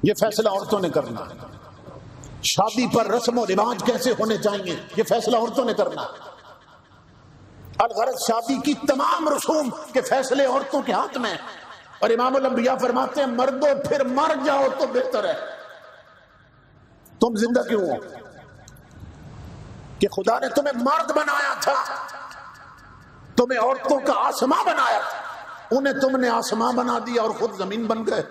یہ فیصلہ عورتوں نے کرنا. شادی پر رسم و رواج کیسے ہونے چاہیے، یہ فیصلہ عورتوں نے کرنا. الغرض شادی کی تمام رسوم کے فیصلے عورتوں کے ہاتھ میں. اور امام الانبیاء فرماتے ہیں مردوں پھر مر جاؤ تو بہتر ہے. تم زندہ کیوں ہو کہ خدا نے تمہیں مرد بنایا تھا، تمہیں عورتوں کا آسماں بنایا تھا، انہیں تم نے آسماں بنا دیا اور خود زمین بن گئے.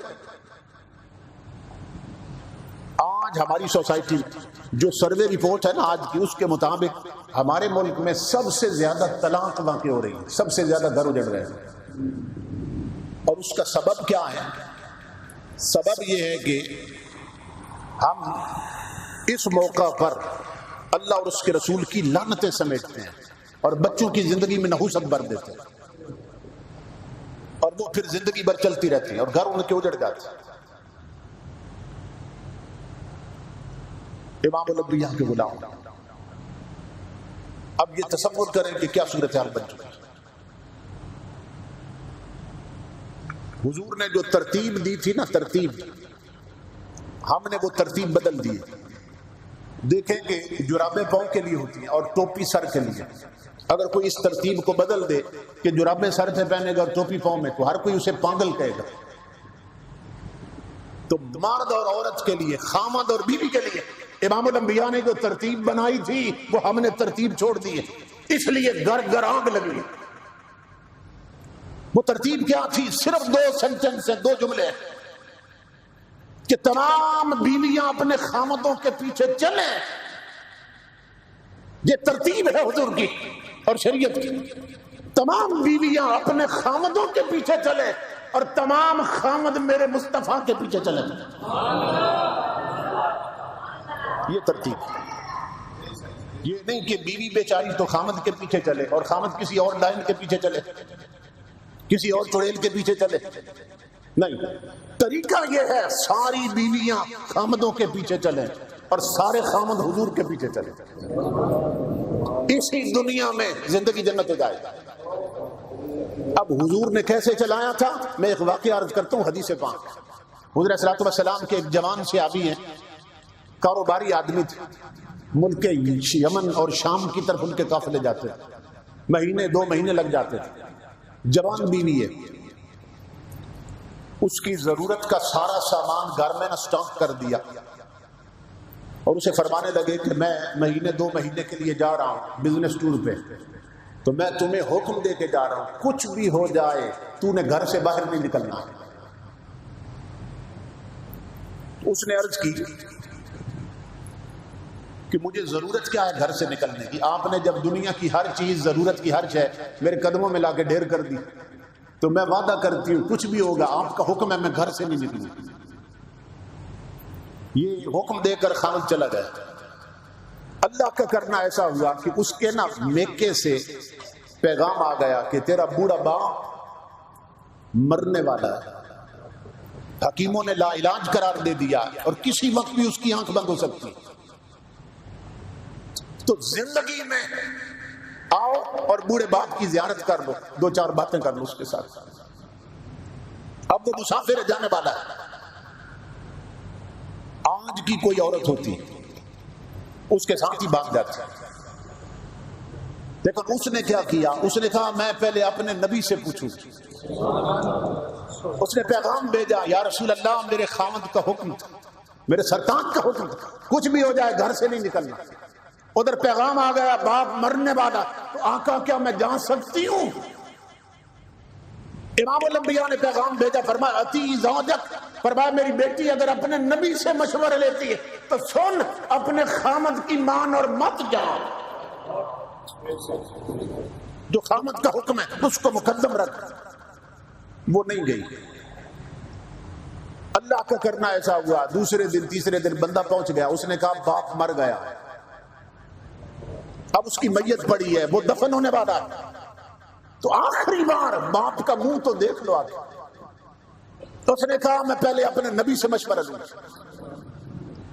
آج ہماری سوسائٹی جو سروے رپورٹ ہے نا آج کی، اس کے مطابق ہمارے ملک میں سب سے زیادہ طلاق واقع ہو رہی ہے، سب سے زیادہ گھر اجڑ رہے ہیں. اور اس کا سبب کیا ہے؟ سبب یہ ہے کہ ہم اس موقع پر اللہ اور اس کے رسول کی لعنتیں سمیٹتے ہیں اور بچوں کی زندگی میں نحوست بھر دیتے ہیں، اور وہ پھر زندگی بھر چلتی رہتی ہے اور گھر ان کے اجڑ جاتے ہیں. امام الانبیاء کے غلام، اب یہ تصور کریں کہ کیا صورتحال بن چکی. حضور نے جو ترتیب دی تھی نا، ترتیب، ہم نے وہ ترتیب بدل دی. دیکھیں کہ جرابیں پاؤں کے لیے ہوتی ہیں اور ٹوپی سر کے لیے. اگر کوئی اس ترتیب کو بدل دے کہ جرابیں سر پہ پہنے گا اور ٹوپی پاؤں میں، تو ہر کوئی اسے پاگل کہے گا. تو مرد اور عورت کے لیے، خامد اور بیوی کے لیے امام الانبیاء نے جو ترتیب بنائی تھی وہ ہم نے ترتیب چھوڑ دی ہے. اس لیے گھر گھر آگ لگی. وہ ترتیب کیا تھی؟ صرف 2 سینٹنس ہیں، 2 جملے کہ تمام بیویاں اپنے خامدوں کے پیچھے چلیں. یہ ترتیب ہے حضور کی اور شریعت کی. تمام بیویاں اپنے خامدوں کے پیچھے چلیں اور تمام خامد میرے مصطفیٰ کے پیچھے چلیں. یہ ترتیب. یہ نہیں کہ بیوی بیچاری تو خامد کے پیچھے چلے اور خامد کسی اور لائن کے پیچھے چلے، کسی اور چڑیل کے پیچھے چلے. نہیں، طریقہ یہ ہے ساری بیویاں خامدوں کے پیچھے چلیں اور سارے خامد حضور کے پیچھے چلیں. اسی دنیا میں زندگی جنت ہو جائے. اب حضور نے کیسے چلایا تھا، میں ایک واقعہ عرض کرتا ہوں حدیث پاک. حضور صلی اللہ علیہ وسلم کے ایک جوان صحابی ہیں، کاروباری آدمی تھے. ملک یمن اور شام کی طرف ان کے قافلے جاتے تھے، مہینے 2 مہینے لگ جاتے تھے. جوان بیوی ہے، اس کی ضرورت کا سارا سامان گھر میں سٹاک کر دیا اور اسے فرمانے لگے کہ میں مہینے 2 مہینے کے لیے جا رہا ہوں بزنس ٹور پہ، تو میں تمہیں حکم دے کے جا رہا ہوں کچھ بھی ہو جائے تو نے گھر سے باہر نہیں نکلنا. اس نے عرض کی کہ مجھے ضرورت کیا ہے گھر سے نکلنے کی؟ آپ نے جب دنیا کی ہر چیز، ضرورت کی ہر شے میرے قدموں میں لا کے ڈھیر کر دی، تو میں وعدہ کرتی ہوں کچھ بھی ہوگا آپ کا حکم ہے میں گھر سے نہیں نکلوں. یہ حکم دے کر خالد چلا گیا. اللہ کا کرنا ایسا ہوا کہ اس کے نا میکے سے پیغام آ گیا کہ تیرا بوڑھا باپ مرنے والا ہے، حکیموں نے لا علاج قرار دے دیا اور کسی وقت بھی اس کی آنکھ بند ہو سکتی، تو زندگی میں آؤ اور بوڑھے باپ کی زیارت کر لو، 2-4 باتیں کر لو اس کے ساتھ۔ اب وہ مسافر جانے والا ہے۔ آج کی کوئی عورت ہوتی اس کے ساتھ ہی بھاگ جاتی، لیکن اس نے کیا کیا؟ اس نے کہا میں پہلے اپنے نبی سے پوچھوں۔ اس نے پیغام بھیجا، یا رسول اللہ میرے خاوند کا حکم تھا، میرے سرطان کا حکم تھا، کچھ بھی ہو جائے گھر سے نہیں نکلنا۔ ادھر پیغام آ گیا باپ مرنے والا، تو آقا کیا میں جا سکتی ہوں؟ امام الانبیاء نے پیغام بھیجا، فرمایا اتی زوجک، فرمایا میری بیٹی اگر اپنے نبی سے مشورہ لیتی ہے تو سن، اپنے خامد کی مان اور مت جا۔ جو خامد کا حکم ہے اس کو مقدم رکھ۔ وہ نہیں گئی۔ اللہ کا کرنا ایسا ہوا، دوسرے دن تیسرے دن بندہ پہنچ گیا، اس نے کہا باپ مر گیا، اب اس کی میت پڑی ہے، وہ دفن ہونے والا ہے، تو آخری بار باپ کا منہ تو دیکھ لو آگے۔ تو اس نے کہا میں پہلے اپنے نبی سے مشورہ لوں۔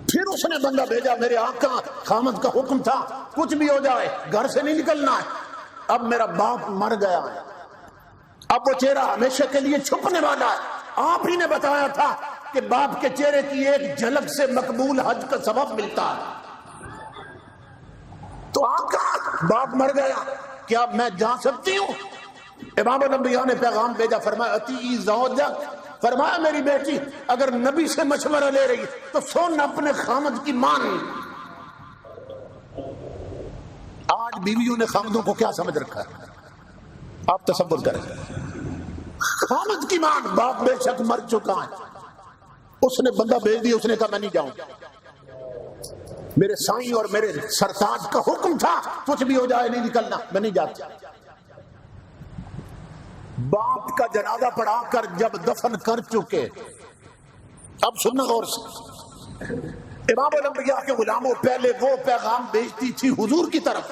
پھر اس نے بندہ بھیجا، میرے آقا خامد کا حکم تھا کچھ بھی ہو جائے گھر سے نہیں نکلنا ہے، اب میرا باپ مر گیا ہے، اب وہ چہرہ ہمیشہ کے لیے چھپنے والا ہے۔ آپ ہی نے بتایا تھا کہ باپ کے چہرے کی ایک جھلک سے مقبول حج کا ثواب ملتا ہے۔ تو آقا باپ مر گیا، کیا میں جا سکتی ہوں؟ امام الانبیاء نے پیغام بھیجا، فرمایا اتی زوجک، فرمایا میری بیٹی اگر نبی سے مشورہ لے رہی تو سن، اپنے خامد کی مان۔ آج بیویوں نے خامدوں کو کیا سمجھ رکھا ہے؟ آپ تصور کریں، خامد کی مان، باپ بے شک مر چکا ہے، اس نے بندہ بھیج دیا، اس نے کہا میں نہیں جاؤں، میرے سائیں اور میرے سرتاج کا حکم تھا کچھ بھی ہو جائے نہیں نکلنا، میں نہیں جاتا۔ باپ کا جنازہ پڑھا کر جب دفن کر چکے، اب سننا غور سے، امام الانبیاء کے غلاموں پہلے وہ پیغام بھیجتی تھی حضور کی طرف،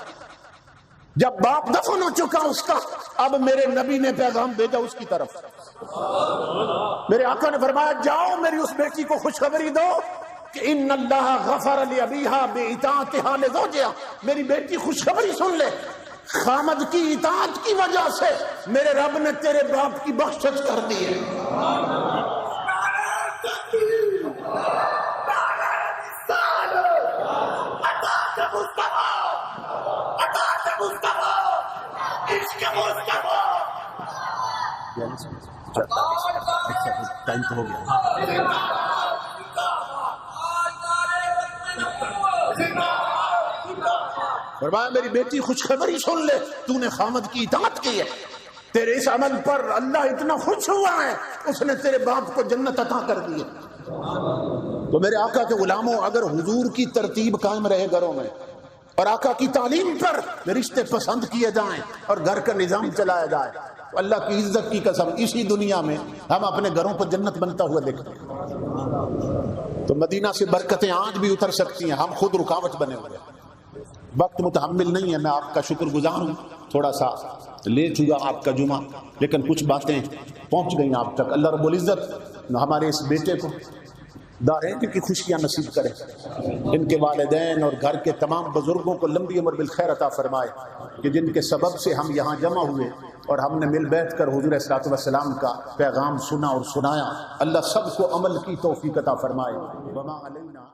جب باپ دفن ہو چکا اس کا، اب میرے نبی نے پیغام بھیجا اس کی طرف۔ میرے آقا نے فرمایا جاؤ میری اس بیٹی کو خوشخبری دو کہ ان اللہ غفر لابیہا باطاعتہا لزوجہا، میری بیٹی خوشخبری سن لے، خامد کی اطاعت کی وجہ سے میرے رب نے تیرے باپ کی بخشش کر دی ہے۔ ٹائم تو ہو گیا۔ فرمایا میری بیٹی خوشخبری سن لے، تو نے خامد کی اطاعت کی ہے، تیرے اس عمل پر اللہ اتنا خوش ہوا ہے اس نے تیرے باپ کو جنت عطا کر دی ہے۔ تو میرے آقا کے غلاموں اگر حضور کی ترتیب قائم رہے گھروں میں اور آقا کی تعلیم پر رشتے پسند کیے جائیں اور گھر کا نظام چلایا جائے تو اللہ کی عزت کی قسم اسی دنیا میں ہم اپنے گھروں کو جنت بنتا ہوا دیکھتے ہیں۔ تو مدینہ سے برکتیں آج بھی اتر سکتی ہیں، ہم خود رکاوٹ بنے ہوئے ہیں۔ وقت متحمل نہیں ہے، میں آپ کا شکر گزار ہوں، تھوڑا سا لے چکا آپ کا جمعہ، لیکن کچھ باتیں پہنچ گئیں آپ تک۔ اللہ رب العزت ہمارے اس بیٹے کو دارین کی خوشیاں نصیب کرے، ان کے والدین اور گھر کے تمام بزرگوں کو لمبی عمر بالخیر عطا فرمائے، کہ جن کے سبب سے ہم یہاں جمع ہوئے اور ہم نے مل بیٹھ کر حضور صلی اللہ علیہ وسلم کا پیغام سنا اور سنایا۔ اللہ سب کو عمل کی توفیق عطا فرمائے۔ وما علینا